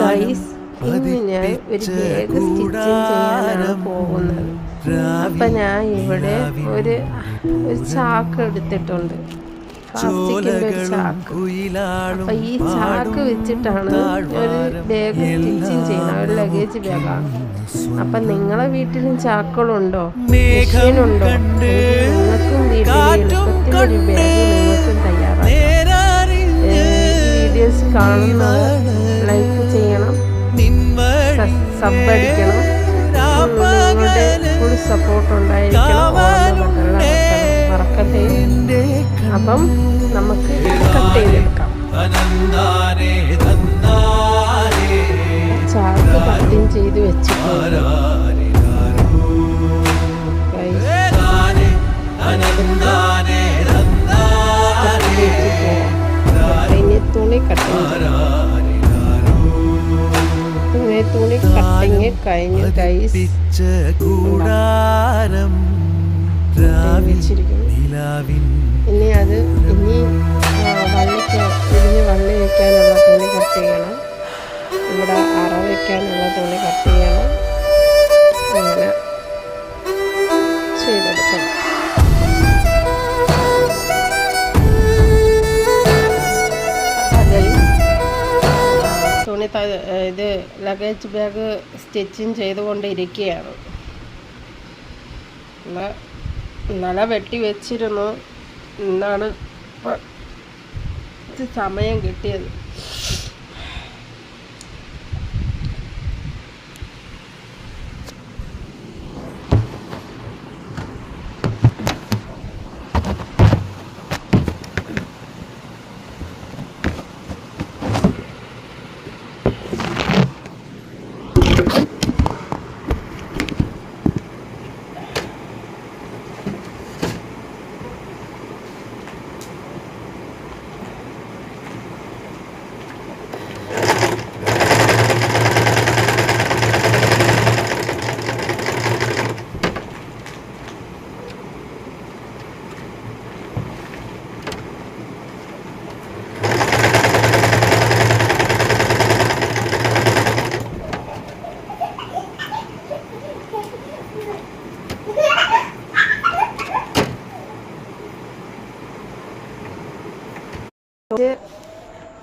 Guys, ഇന്ന് ഞാൻ ഒരു ബാഗ് സ്റ്റിച്ചിങ് ചെയ്യാനാണ് പോകുന്നത്. അപ്പം ഞാൻ ഇവിടെ ഒരു ചാക്ക് എടുത്തിട്ടുണ്ട്, പ്ലാസ്റ്റിക്കിൻ്റെ ഒരു ചാക്ക്. അപ്പം ഈ ചാക്ക് വെച്ചിട്ടാണ് ഒരു ബാഗ് സ്റ്റിച്ചിങ് ചെയ്യുന്നത്, ഒരു ലഗേജ് ബാഗാണ്. അപ്പം നിങ്ങളെ വീട്ടിലും ചാക്കുകളുണ്ടോ, മെഷീനുണ്ടോ? നിങ്ങൾക്കും വീട്ടിൽ എളുപ്പത്തിലൊരു ബാഗ് നിങ്ങൾക്കും തയ്യാറാക്കാം. വീഡിയോസ് കാണുന്നത് ലൈക്ക് ചെയ്യണം, സബ് അടിക്കണം. നിങ്ങളുടെ ഫുൾ സപ്പോർട്ട് ഉണ്ടായിരിക്കണം, മറക്കട്ടെ. അപ്പം നമുക്ക് കട്ട് ചെയ്തെടുക്കാം. ചാക്ക് കട്ടിങ് ചെയ്ത് വെച്ചിട്ടുണ്ട്. തുണി കട്ടിങ് കഴിഞ്ഞു ഗൈസ്. ഇനി അത് വള്ളി വയ്ക്കാനുള്ള തുണി കട്ട് ചെയ്യണം, ഇവിടെ അറ വയ്ക്കാനുള്ള തുണി കട്ട് ചെയ്യണം. അങ്ങനെ ചെയ്തെടുക്കണം. ഇത് ലഗേജ് ബാഗ് സ്റ്റിച്ചിങ് ചെയ്തുകൊണ്ടിരിക്കുകയാണ്. ഇന്നലെ വെട്ടി വെച്ചിരുന്നു, ഇന്നാണ് സമയം കിട്ടിയത്.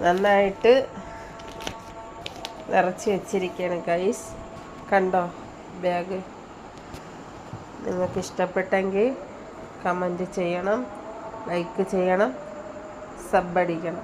നന്നായിട്ട് നിറച്ച് വെച്ചിരിക്കുകയാണ് ഗൈസ്. കണ്ടോ ബാഗ്? നിങ്ങൾക്ക് ഇഷ്ടപ്പെട്ടെങ്കിൽ കമൻറ്റ് ചെയ്യണം, ലൈക്ക് ചെയ്യണം, സബ് അടിക്കണം.